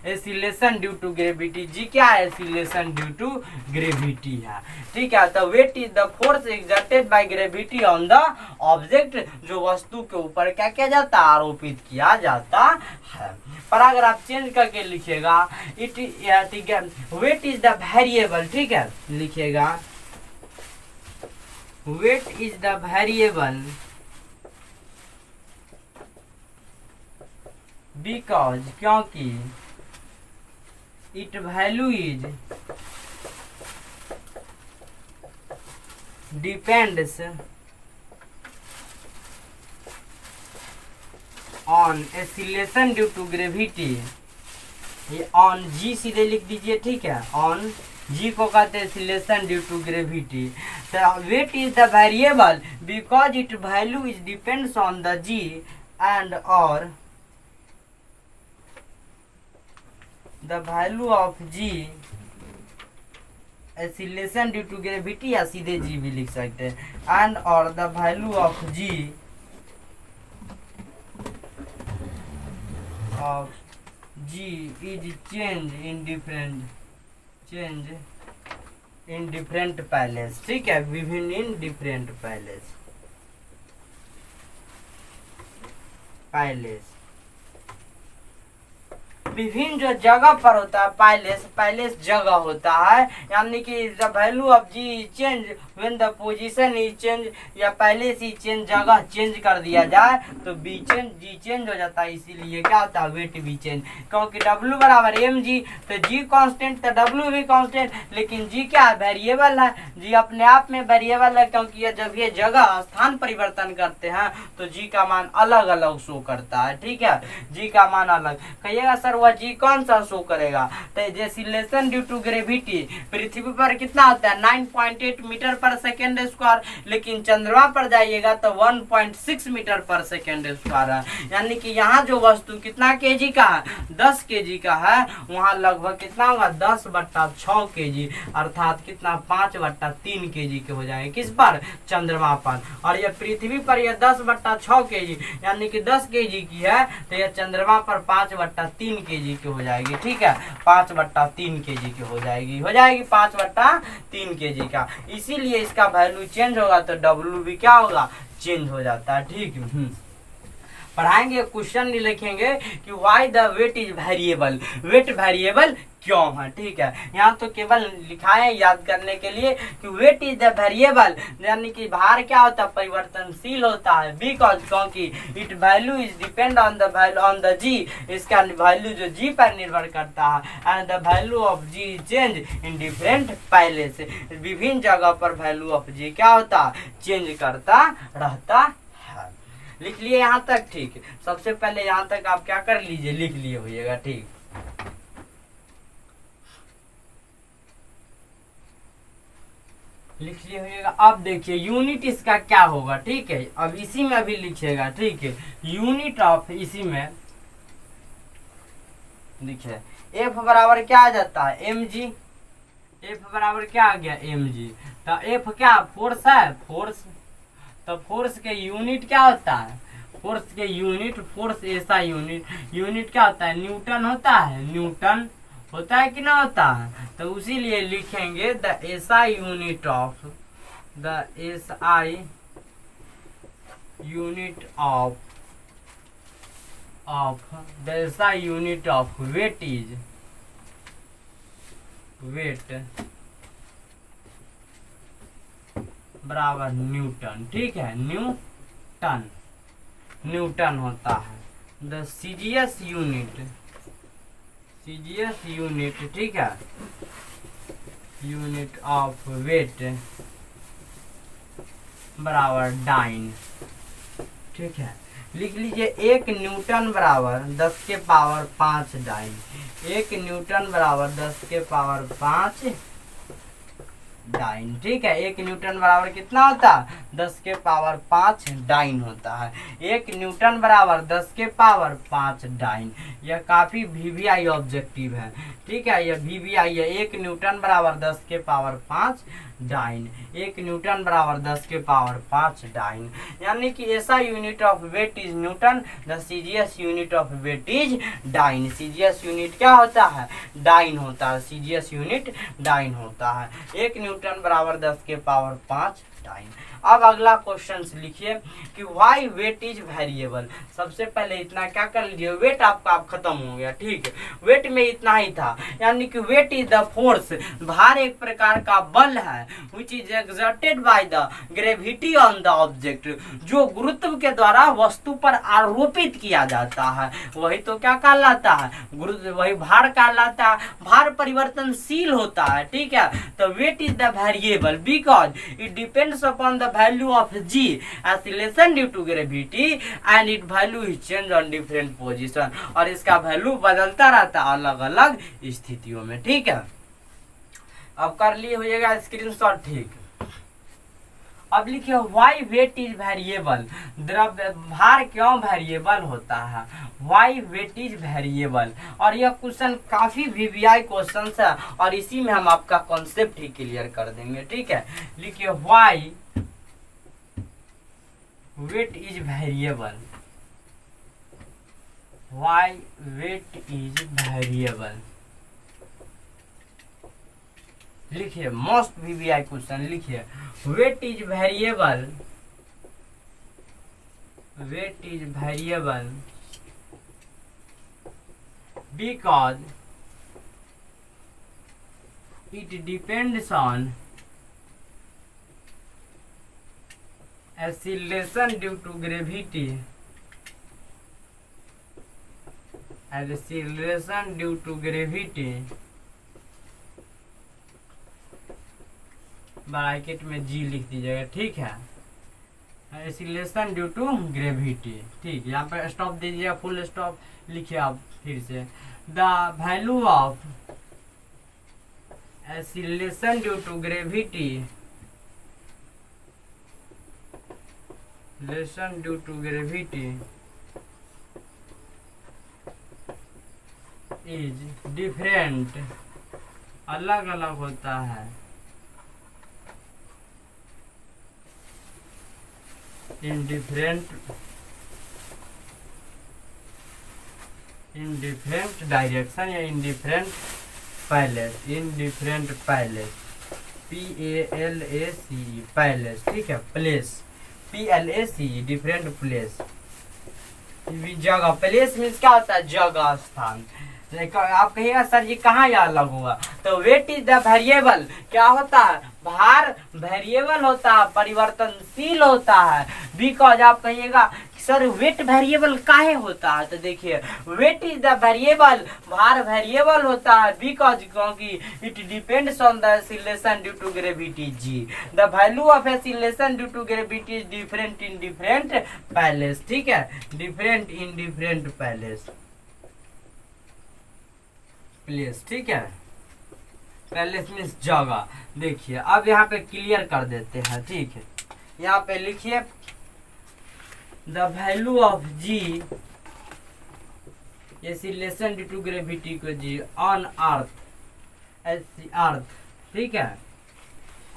एक्सीलरेशन ड्यू टू ग्रेविटी, जी क्या है, एक्सीलरेशन ड्यू टू ग्रेविटी है। ठीक है, तो weight is the force exerted by gravity on the object जो वस्तु के ऊपर क्या किया जाता है, आरोपित किया जाता है। पर अगर आप चेंज करके लिखिएगा इट, ठीक है, वेट इज द वेरिएबल। ठीक है, लिखिएगा weight is the variable because, क्योंकि it value is depends on acceleration due to gravity, ये ऑन जी सीधे लिख दीजिए। ठीक है, ऑन जी को कहते हैं एक्सीलरेशन ड्यू टू ग्रेविटी। तो weight is the variable because it value is depends on the ji and और the value of g acceleration due to gravity, या सीधे g भी लिख सकते हैं, एंड और the value of g is change in different place. ठीक है, विभिन्न इन डिफरेंट पैलेस, विभिन्न जो जगह पर होता है पैलेस जगह होता है, यानी कि the value of ji change when the position is change, या पैलेस ही चेंज जगह चेंज कर दिया जाए तो बी चेंज जी चेंज हो जाता है, इसीलिए क्या होता है वेट बी चेंज। क्योंकि W बराबर एम जी, तो जी कांस्टेंट तो W भी कांस्टेंट, लेकिन जी क्या है वेरिएबल है, जी अपने आप में वेरिएबल है, क्योंकि ये जब ये जगह स्थान परिवर्तन करते हैं तो जी का मान अलग अलग शो करता है। ठीक है, जी का मान अलग कहिएगा सर वह जी कौन सा शो करेगा, तो डेसिलेशन ड्यू टू ग्रेविटी पृथ्वी पर कितना होता है 9.8 मीटर पर सेकेंड स्क्वायर, लेकिन चंद्रमा पर जाइएगा तो 1.6 मीटर पर सेकेंड स्क्वायर है, यानी कि यहाँ जो वस्तु कितना केजी का है 10 केजी का है, वहाँ लगभग कितना होगा 10/6 केजी, अर्थात कितना 5/3 केजी के हो जाएंगे किस पर चंद्रमा पर, और ये पृथ्वी पर ये 10/6 केजी यानी कि 10 केजी की है, तो ये चंद्रमा पर 5/3 केजी की हो जाएगी। ठीक है, 5/3 केजी की हो जाएगी 5/3 केजी का, इसीलिए इसका वैल्यू चेंज होगा तो डब्ल्यू भी क्या होगा चेंज हो जाता है। ठीक, पढ़ाएंगे क्वेश्चन नहीं लिखेंगे कि why the weight is variable, weight variable क्यों है। ठीक है, यहाँ तो केवल लिखा है याद करने के लिए कि वेट इज द वेरिएबल, यानी कि भार क्या होता है परिवर्तनशील होता है, बिकॉज क्योंकि it value is depend on the value on the G, इसका वैल्यू जो जी पर निर्भर करता है, and the value of ji change in different places, विभिन्न जगह पर वैल्यू ऑफ जी क्या होता है चेंज करता रहता है। लिख लिए यहाँ तक। ठीक, सबसे पहले यहाँ तक आप क्या कर लीजिए लिख लिए होइएगा। ठीक, लिख लिए होइएगा। अब देखिए यूनिट इसका क्या होगा। ठीक है, अब इसी में भी लिखिएगा। ठीक है, यूनिट ऑफ इसी में लिखिए एफ बराबर क्या आ जाता है एम जी, एफ बराबर क्या आ गया एम जी, तो एफ क्या फोर्स है, फोर्स, तो फोर्स के यूनिट क्या होता है, फोर्स के यूनिट, फोर्स ऐसा यूनिट क्या होता है न्यूटन होता है, न्यूटन होता है कि ना होता है, तो उसीलिए लिखेंगे the SI unit of, the SI unit of the SI unit of weight is weight बराबर न्यूटन। ठीक है, न्यूटन होता है। द सीजीएस यूनिट ठीक है यूनिट ऑफ वेट बराबर डाइन। ठीक है, लिख लीजिए 1 न्यूटन बराबर 10 के पावर 5 डाइन, 1 न्यूटन बराबर 10 के पावर 5 डाइन। ठीक है, 1 न्यूटन बराबर कितना होता है 10 के पावर 5 डाइन होता है, 1 न्यूटन बराबर 10 के पावर 5 डाइन। यह काफी वीवीआई ऑब्जेक्टिव है। ठीक है, यह वीवीआई है, 1 न्यूटन बराबर 10 के पावर 5 डाइन, 1 न्यूटन बराबर 10 के पावर 5 डाइन, यानी कि SI unit of weight is newton, the CGS unit of weight is dyne. CGS unit क्या होता है डाइन होता है, सीजीएस यूनिट डाइन होता है, 1 न्यूटन बराबर 10 के पावर 5 डाइन। अब अगला क्वेश्चन लिखिए कि व्हाई वेट इज वेरिएबल। सबसे पहले इतना क्या कर लीजिए, वेट आपका अब खत्म हो गया। ठीक है, वेट में इतना ही था, यानी कि वेट इज द फोर्स, भार एक प्रकार का बल है, which is exerted by the gravity on the object, जो गुरुत्व के द्वारा वस्तु पर आरोपित किया जाता है, वही तो क्या कहलाता है गुरुत्व, वही भार कहलाता है। भार परिवर्तनशील होता है। ठीक है, तो weight is the variable because it depends upon the value of g oscillation due to gravity and its value is change on different position, और इसका वैल्यू बदलता रहता है अलग अलग स्थितियों में। ठीक है, अब कर लिए होइएगा स्क्रीनशॉट। ठीक, अब लिखिए व्हाई वेट इज वेरिएबल, द्रव्य भार क्यों वेरिएबल होता है, व्हाई वेट इज वेरिएबल। और यह क्वेश्चन काफी वीवीआई क्वेश्चन है, और इसी में हम आपका कॉन्सेप्ट ही क्लियर कर देंगे। ठीक है, लिखिए why weight is variable, why weight is variable। लिखिए मोस्ट वीवीआई क्वेश्चन, लिखिए weight is variable, weight is variable because it depends on acceleration due to gravity. Acceleration due to gravity, bracket में जी लिख दीजिएगा, ठीक है। एक्सीलरेशन ड्यू टू ग्रेविटी, ठीक। यहाँ पर स्टॉप दीजिएगा, फुल स्टॉप लिखिए आप फिर से। The value of acceleration due to gravity, acceleration due to gravity is different, अलग अलग होता है, in different direction या in different palace, PALACE palace, ठीक है। प्लेस PLACE डिफरेंट प्लेस, जगह। प्लेस मीन्स क्या होता है, जगह, स्थान। आप कहिएगा सर ये कहाँ या अलग हुआ, तो वेट इज द वेरिएबल, क्या होता है, भार वेरिएबल होता है, परिवर्तनशील होता है। बिकॉज आप कहिएगा सर वेट वेरिएबल काहे होता है, तो देखिए वेट इज द वेरिएबल, भार वेरिएबल होता है, बिकॉज क्योंकि it depends on the acceleration due to gravity g. The value of acceleration due to gravity is different in different place, ठीक है। Different in different place, place, ठीक है। Palace means जगह। देखिए अब यहाँ पे क्लियर कर देते हैं, ठीक है। यहाँ पे लिखिए the value of g, acceleration due to gravity को जी ऑन अर्थ, अर्थ, ठीक है।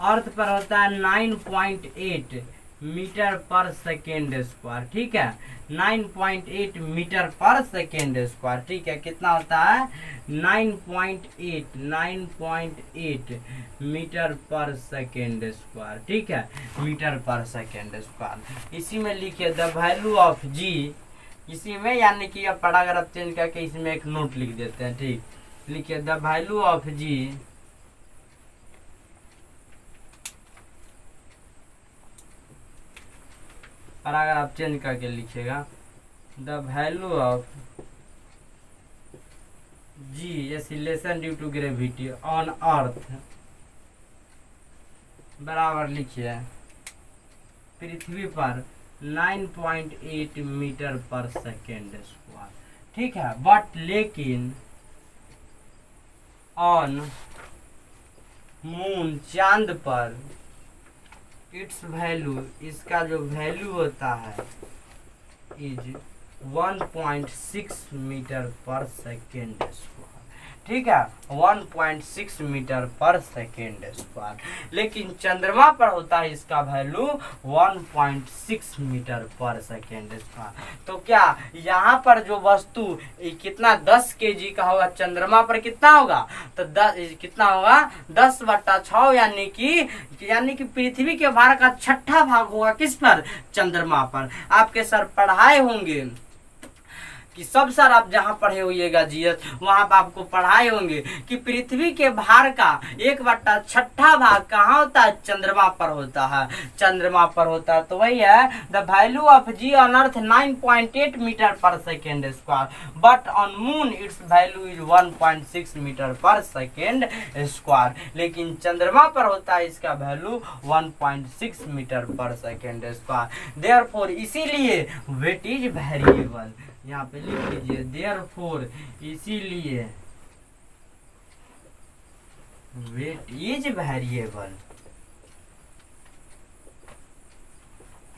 अर्थ पर होता है 9.8 मीटर पर सेकेंड स्क्वायर, ठीक है। 9.8 मीटर पर सेकेंड स्क्वायर, ठीक है। कितना होता है, 9.8 मीटर पर सेकेंड स्क्वायर, ठीक है। Metre per second square. इसी में लिखिए द वैल्यू ऑफ जी, इसी में यानी कि अब पैराग्राफ चेंज करके इसमें एक नोट लिख देते हैं, ठीक। लिखिए the value of g paragraph change करके लिखिएगा the value of g acceleration due to gravity on earth बराबर लिखिए पृथ्वी पर 9.8 मीटर पर सेकेंड स्क्वायर, ठीक है। बट लेकिन ऑन मून, चांद पर, इट्स वैल्यू, इसका जो वैल्यू होता है is 1.6 metre per second square, ठीक है। 1.6 मीटर पर सेकेंड स्क्वायर। लेकिन चंद्रमा पर होता है इसका value 1.6 metre per second square. तो क्या यहाँ पर जो वस्तु कितना 10 kg का होगा, चंद्रमा पर कितना होगा, तो 10 कितना होगा 10/6, यानी कि पृथ्वी के भार का 6ठा भाग होगा किस पर, चंद्रमा पर। आपके सर पढ़ाए होंगे कि सब सर आप जहाँ पढ़े होइएगा जीएस वहां पर आपको पढ़ाए होंगे कि पृथ्वी के भार का 1/6 भाग कहाँ होता है, चंद्रमा पर होता है, चंद्रमा पर होता है। तो वही है the value of g on earth 9.8 metre per second square, but on moon it's value is 1.6 metre per second square. लेकिन चंद्रमा पर होता है इसका value 1.6 metre per second square. Therefore इसीलिए वेट इज वेरिएबल, यहाँ पे लिख लीजिए देयरफॉर इसीलिए वेट इज वेरिएबल,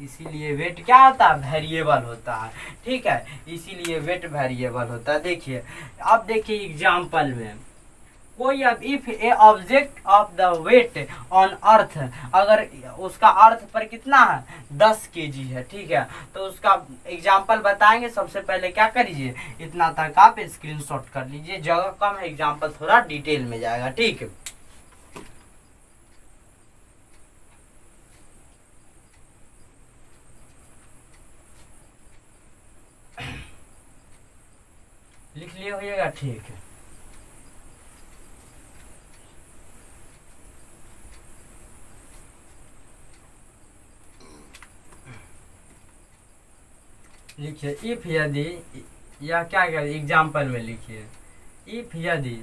इसीलिए वेट क्या होता है, वेरिएबल होता है, ठीक है। इसीलिए वेट वेरिएबल होता है। देखिए अब देखिए एग्जांपल में कोई, अब if a object of the weight on earth, अगर उसका अर्थ पर कितना है 10 kg है, ठीक है। तो उसका एग्जांपल बताएंगे। सबसे पहले क्या करिए, इतना तक आप स्क्रीनशॉट कर लीजिए, जगह कम है, एग्जांपल थोड़ा डिटेल में जाएगा, ठीक है। लिख लिए होइएगा जाएगा, ठीक है। लिखिए इफ यदि, या क्या क्या एग्जाम्पल में लिखिए, इफ यदि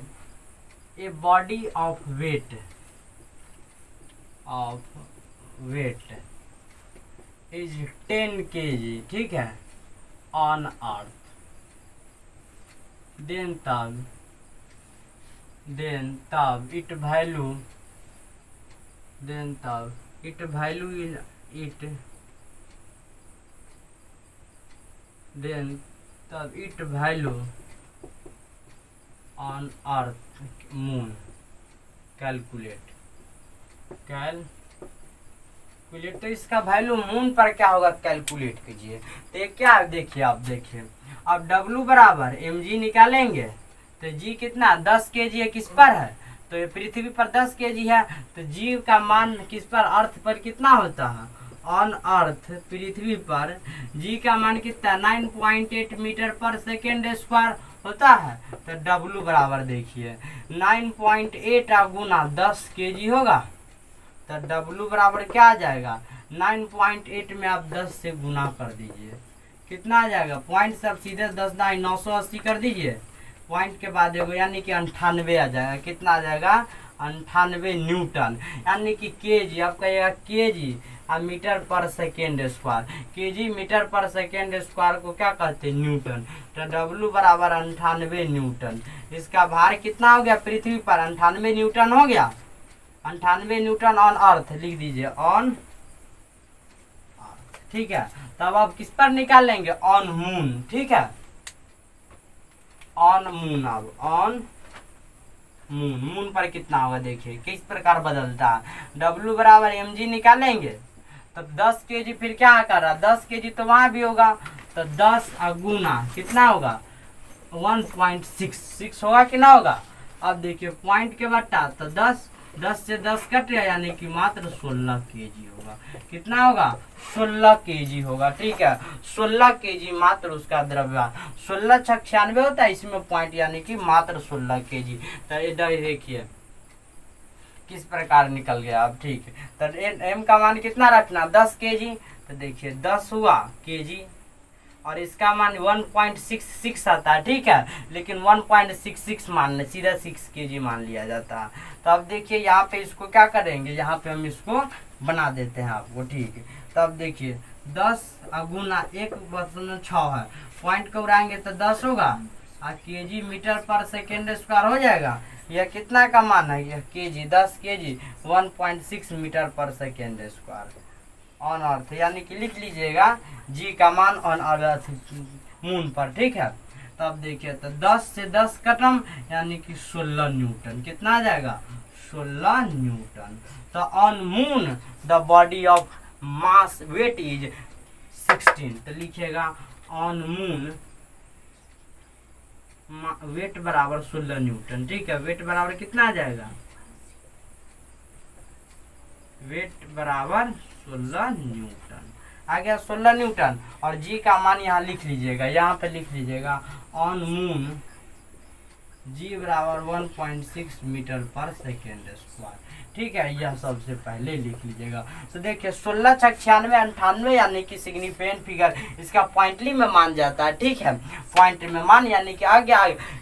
a body of weight is 10 kg, ठीक है, ऑन अर्थ, देन तब it value on earth moon calculate, तो इसका वैल्यू मून पर क्या होगा कैलकुलेट कीजिए। तो ये क्या देखिए, आप देखिए, अब W बराबर mg निकालेंगे तो g कितना 10 kg है, किस पर है, तो ये पृथ्वी पर 10 kg है, तो g का मान किस पर, अर्थ पर कितना होता है, ऑन अर्थ पृथ्वी पर g का मान कितना 9.8 मीटर पर सेकेंड स्क्वायर होता है। तो W बराबर देखिए 9.8 गुना 10 kg होगा, तो W बराबर क्या आ जाएगा, 9.8 में आप 10 से गुना कर दीजिए, कितना आ जाएगा, पॉइंट सब सीधे 10 980 कर दीजिए, पॉइंट के बाद एगो यानी कि 98 आ जाएगा, कितना आ जाएगा 98 न्यूटन, यानी कि केजी, आप कहिएगा केजी और metre per second square, KG metre per second square को क्या कहते हैं, न्यूटन। तो W बराबर 98 न्यूटन, इसका भार कितना हो गया पृथ्वी पर, 98 न्यूटन हो गया, 98 न्यूटन ऑन अर्थ लिख दीजिए, ऑन अर्थ, ठीक है। तब आप किस पर निकाल लेंगे, ऑन मून, ठीक है, ऑन मून, अब ऑन मून पर कितना होगा, देखिए किस प्रकार बदलता है। W बराबर mg निकालेंगे, तब 10 kg फिर क्या कर रहा है, 10 kg तो वहां भी होगा, तो 10 गुना कितना होगा 1.66 होगा कि ना होगा। अब देखिए पॉइंट के बट्टा, तो 10 से 10 कट गया, यानी कि मात्र 16 kg होगा, कितना होगा 16 kg होगा, ठीक है, 16 kg मात्र उसका द्रव्यमान, 16 छक 96 होता है, इसमें पॉइंट यानी कि मात्र 16 kg। तो ये देखिए किस प्रकार निकल गया, अब ठीक है। तो m का मान कितना रखना 10 kg, तो देखिए 10 हुआ kg, और इसका मान 1.66 आता है, ठीक है, लेकिन 1.66 मान ले, सीधा 6 kg मान लिया जाता है। तो अब देखिए यहाँ पे इसको क्या करेंगे, यहाँ पे हम इसको बना देते हैं आपको, ठीक है। तो अब देखिए 10 गुना 1/6 है, पॉइंट को उड़ाएंगे तो 10 होगा, और KG metre per second square हो जाएगा। यह कितना का मान है, यह KG 10 kg 1.6 metre per second square on earth, यानी कि लिख लीजिएगा जी का मान ऑन अर्थ मून पर, ठीक है। तो अब देखिए, तो 10 से 10 खत्म, यानी कि 16 न्यूटन, कितना आ जाएगा 16 न्यूटन। तो on moon the body of mass weight is 16, तो लिखिएगा ऑन मून वेट बराबर 16 न्यूटन, ठीक है। वेट बराबर कितना आ जाएगा, वेट बराबर 16 न्यूटन आ गया, 16 न्यूटन। और जी का मान यहाँ लिख लीजिएगा, यहाँ पे लिख लीजिएगा ऑन मून जी बराबर 1.6 मीटर पर सेकेंड स्क्वायर, ठीक है, यह सबसे पहले लिख लीजिएगा। तो देखिए 16 छक 96 98, यानी कि सिग्निफिकेंट फिगर, इसका पॉइंटली में मान जाता है, ठीक है, पॉइंट में मान, यानी कि आगे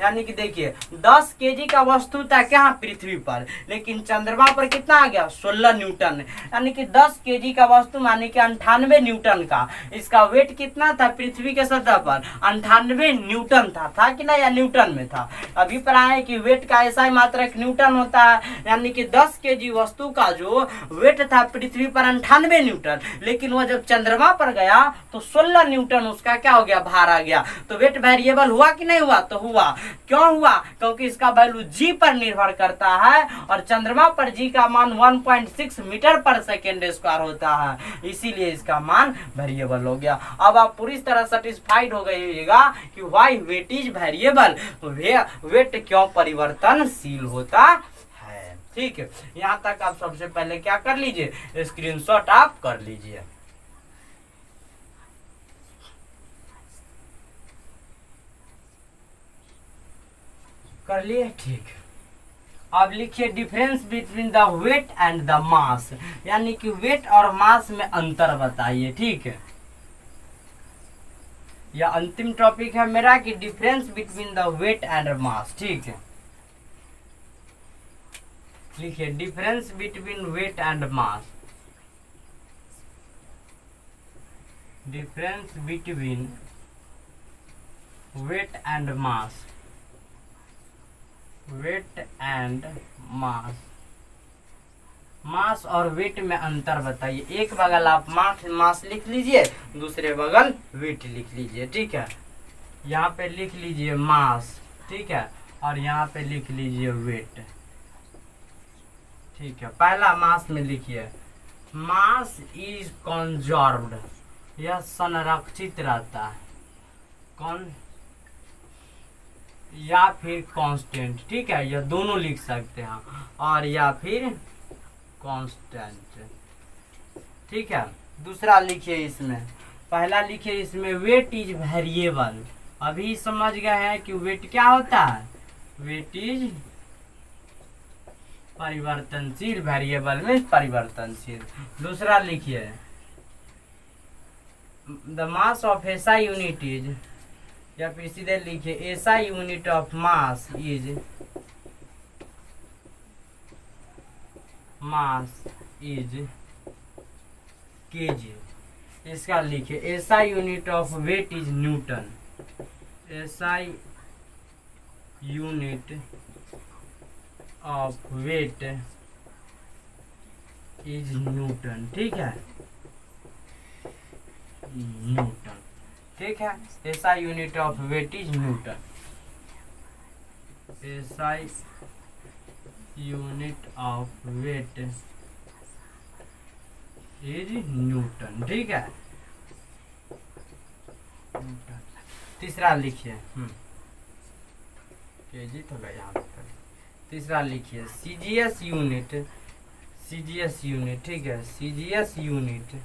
यानी कि देखिए 10 kg का वस्तु था क्या पृथ्वी पर, लेकिन चंद्रमा पर कितना आ गया 16 न्यूटन, यानी कि 10 kg का वस्तु माने कि 98 न्यूटन का, इसका वेट कितना था पृथ्वी के सतह पर 98 न्यूटन था कि ना, या न्यूटन में था। अभी पर आए कि वेट का ऐसा ही मात्रक न्यूटन होता है, यानी कि 10 kg वस्तु का जो वेट था पृथ्वी पर 98 न्यूटन, लेकिन वह जब चंद्रमा पर गया तो 16 न्यूटन उसका क्या हो गया, भार आ गया। तो वेट वेरिएबल हुआ कि नहीं हुआ, तो हुआ। क्यों हुआ, क्योंकि इसका वैल्यू जी पर निर्भर करता है, और चंद्रमा पर जी का मान 1.6 मीटर पर सेकेंड स्क्वायर होता है, इसीलिए इसका मान वेरिएबल हो गया। अब आप पूरी तरह सेटिस्फाइड हो गइएगा कि व्हाई वेट इज वेरिएबल, तो वेट क्यों परिवर्तनशील होता है, ठीक है। यहाँ तक आप सबसे पहले क्या कर लीजिए, स्क्रीनशॉट आप कर लीजिए। कर लिए, ठीक। अब लिखिए difference between the weight and the mass, यानी कि वेट और मास में अंतर बताइए, ठीक है। यह अंतिम टॉपिक है मेरा कि difference between the weight and mass, ठीक है। लिखिए difference between weight and mass, difference between weight and mass, weight and mass, mass और वेट में अंतर बताइए। एक बगल आप मास लिख लीजिए, दूसरे बगल वेट लिख लीजिए, ठीक है। यहाँ पे लिख लीजिए मास, ठीक है, और यहाँ पे लिख लीजिए वेट, ठीक है। पहला मास में लिखिए मास इज कंजर्व्ड, यह संरक्षित रहता है, कौन या फिर कांस्टेंट, ठीक है, यह दोनों लिख सकते हैं, और या फिर कांस्टेंट, ठीक है। दूसरा लिखिए इसमें, पहला लिखिए इसमें वेट इज वेरिएबल, अभी समझ गए हैं कि वेट क्या होता है, वेट इज परिवर्तनशील, वेरिएबल में परिवर्तनशील। दूसरा लिखिए the mass of SI unit is, या फिर सीधे लिखिए SI unit of mass is, mass is KG. इसका लिखिए SI unit of weight is newton, SI unit of weight is newton, ठीक है, न्यूटन, ठीक है। SI unit of weight is newton, SI unit of weight is newton, ठीक है। तीसरा लिखिए केजी तो यहाँ पे। तीसरा लिखिए सीजीएस यूनिट, सीजीएस यूनिट, ठीक है, CGS unit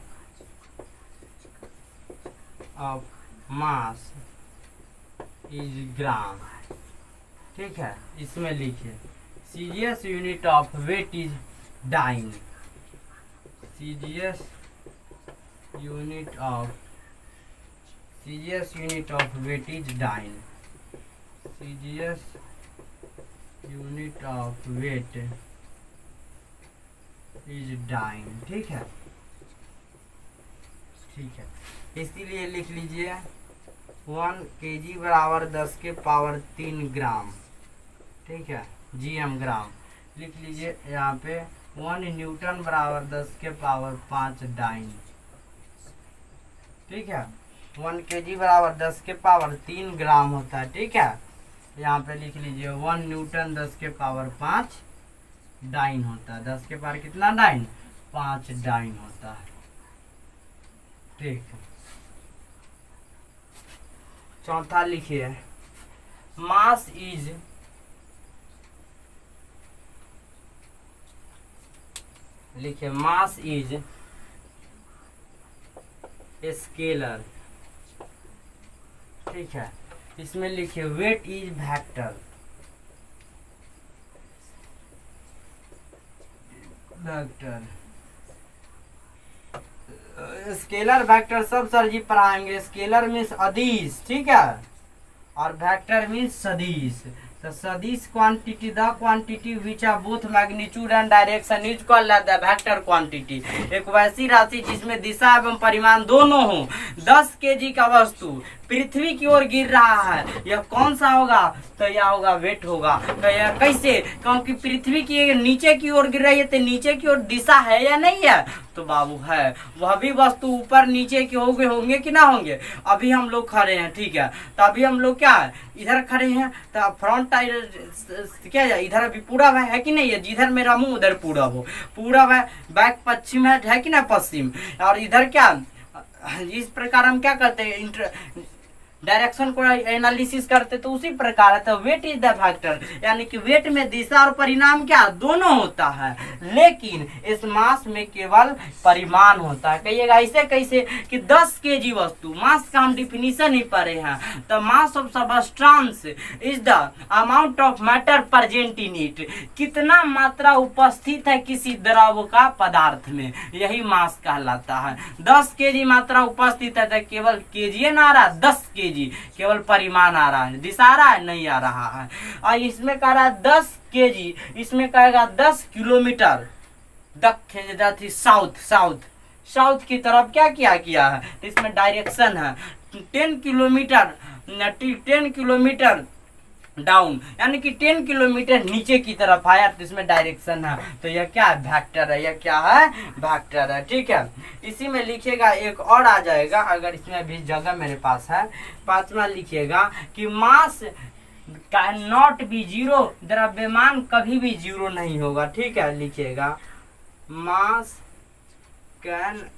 of mass is gram, ठीक है। इसमें लिखिए CGS unit of weight is dyne, CGS unit of, CGS unit of weight is dyne, CGS unit of weight is dyne, ठीक है, ठीक है। इसीलिए लिख लीजिए 1 kg बराबर 10 के पावर 3 ग्राम, ठीक है, जीएम ग्राम। लिख लीजिए यहाँ पे 1 न्यूटन बराबर 10 के पावर 5 डाइन, ठीक है। 1 kg बराबर 10 के पावर 3 ग्राम होता है, ठीक है। यहाँ पे लिख लीजिए 1 न्यूटन 10 के पावर 5 डाइन होता है, 10 के पावर कितना डाइन, 5 डाइन होता है, ठीक है। चौथा लिखिए मास इज, लिखिए मास इज स्केलर, ठीक है। इसमें लिखिए weight is vector, vector, scalar vector सब सर जी पढ़ाएंगे। स्केलर मीन्स अदिश, ठीक है, और वेक्टर मीन्स सदिश। तो सदिश quantity, the quantity which are both magnitude and direction is called the vector quantity. एक वैसी राशि जिसमें दिशा एवं परिमाण दोनों हो। 10 kg का वस्तु पृथ्वी की ओर गिर रहा है, यह कौन सा होगा, तो यह होगा वेट होगा। तो यह कैसे, क्योंकि पृथ्वी की नीचे की ओर गिर रही है, तो नीचे की ओर दिशा है या नहीं है, तो बाबू है। वह भी वस्तु ऊपर नीचे के होंगे कि ना होंगे। अभी हम लोग खड़े हैं, ठीक है, तो अभी हम लोग क्या है, इधर खड़े हैं, तो फ्रंट क्या है, इधर अभी पूरब है कि नहीं है, जिधर मेरा मुंह उधर पूरब हो, पूरब है, बैक पश्चिम है कि ना पश्चिम, और इधर क्या, इस प्रकार हम क्या करते हैं, डायरेक्शन को एनालिसिस करते तो उसी प्रकार है। तो वेट इज द फैक्टर, यानी कि वेट में दिशा और परिणाम क्या दोनों होता है, लेकिन इस मास में केवल परिमाण होता है। कहिएगा ऐसे कैसे कि 10 केजी वस्तु, मास का हम डिफिनीशन ही पढ़े हैं। The mass of substance is the amount of matter present in it, कितना मात्रा उपस्थित है किसी द्रव का पदार्थ में, यही मास कहलाता है। 10 केजी मात्रा उपस्थित है तो केवल केजी ना आ रहा, 10 केजी केवल परिमाण आ रहा है, दिशा आ रहा है नहीं आ रहा है। और इसमें कह रहा है 10 केजी, इसमें कहेगा 10 किलोमीटर दक्षिण साउथ की तरफ क्या किया है, तो इसमें डायरेक्शन है 10 किलोमीटर डाउन, यानी कि 10 किलोमीटर नीचे की तरफ आया, तो इसमें डायरेक्शन है। तो यह क्या है, वेक्टर है, यह क्या है, वेक्टर है। ठीक है, इसी में लिखिएगा एक और आ जाएगा, अगर इसमें भी जगह मेरे पास है। 5वां लिखिएगा कि मास कैन नॉट बी जीरो, द्रव्यमान कभी भी जीरो नहीं होगा। ठीक है, लिखिएगा मास कैन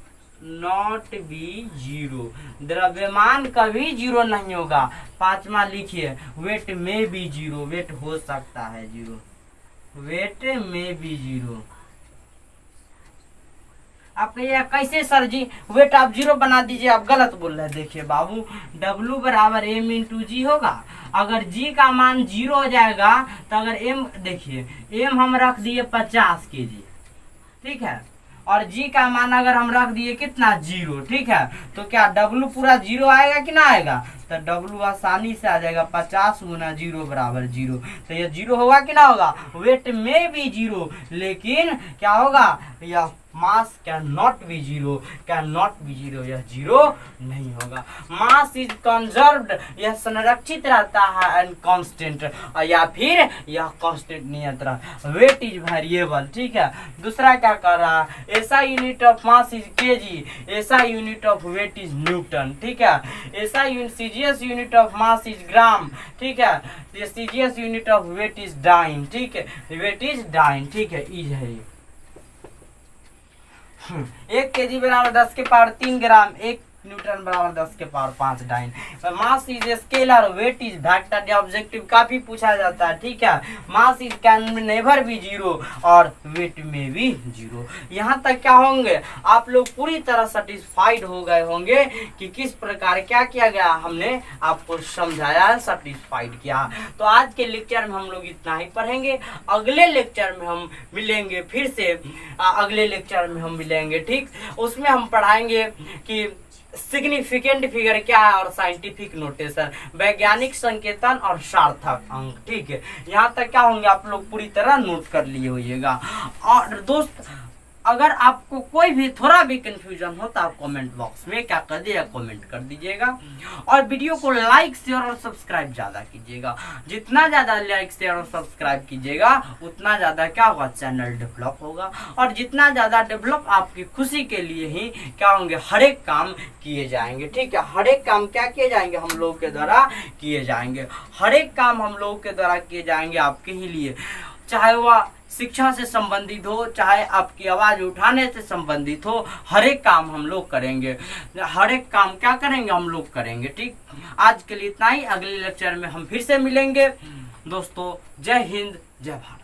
नॉट बी जीरो, द्रव्यमान कभी जीरो नहीं होगा। 5वां लिखिए वेट में बी जीरो, वेट हो सकता है जीरो, वेट में बी जीरो। आप कहिए कैसे सर जी, वेट आप जीरो बना दीजिए, आप गलत बोल रहे हैं। देखिए बाबू, W बराबर m इंटू जी होगा। अगर g का मान जीरो हो जाएगा तो अगर m, देखिए m हम रख दिए 50 केजी, ठीक है, और g का मान अगर हम रख दिए कितना, जीरो। ठीक है, तो क्या W पूरा जीरो आएगा कि ना आएगा, तो W आसानी से आ जाएगा 50 गुना जीरो बराबर जीरो। तो ये जीरो होगा कि ना होगा, वेट में भी जीरो, लेकिन क्या होगा, यह मास can not be zero, can not be zero, यह जीरो नहीं होगा। मास इज कंजर्व्ड, यह संरक्षित रहता है, एंड कांस्टेंट, या फिर यह कांस्टेंट नियत रहा। Weight is variable. ठीक है, दूसरा क्या कर रहा है, SI unit of mass is KG, SI unit of weight is newton. ठीक है, ऐसा CGS unit of mass is gram. ठीक है, CGS unit of weight is dyne. ठीक है, वेट इज डाइन। ठीक है, इज है 1 केजी बराबर 10 के पावर 3 ग्राम, 1 न्यूटन बराबर 10 के power 5 dyne. Mass is scalar, weight is vector, objective काफी पूछा जाता है। ठीक है, mass is can never be zero, और वेट में भी जीरो। यहाँ तक क्या होंगे, आप लोग पूरी तरह सेटिस्फाइड हो गए होंगे कि किस प्रकार क्या किया गया, हमने आपको समझाया, सेटिस्फाइड किया। तो आज के लेक्चर में हम लोग इतना ही पढ़ेंगे। अगले लेक्चर में हम मिलेंगे, फिर से अगले लेक्चर में हम मिलेंगे। ठीक, उसमें हम पढ़ाएंगे कि सिग्निफिकेंट फिगर क्या है और साइंटिफिक नोटेशन, वैज्ञानिक संकेतन और सार्थक अंक। ठीक है, यहाँ तक क्या होंगे आप लोग पूरी तरह नोट कर लिए होइएगा। और दोस्त, अगर आपको कोई भी थोड़ा भी कंफ्यूजन हो तो आप कमेंट बॉक्स में क्या कर दिएगा, कमेंट कर दीजिएगा। और वीडियो को लाइक शेयर और सब्सक्राइब ज्यादा कीजिएगा। जितना ज्यादा लाइक शेयर और सब्सक्राइब कीजिएगा उतना ज्यादा क्या होगा, चैनल डेवलप होगा। और जितना ज्यादा डेवलप, आपकी खुशी के लिए ही क्या होंगे, हर एक काम किए जाएंगे। ठीक है, हर एक काम क्या किए जाएंगे, हम लोग के द्वारा किए जाएंगे। हर एक काम हम लोग के द्वारा किए जाएंगे आपके ही लिए, चाहे वह शिक्षा से संबंधित हो, चाहे आपकी आवाज उठाने से संबंधित हो, हर एक काम हम लोग करेंगे। हर एक काम क्या करेंगे, हम लोग करेंगे। ठीक, आज के लिए इतना ही। अगले लेक्चर में हम फिर से मिलेंगे दोस्तों। जय हिंद, जय भारत।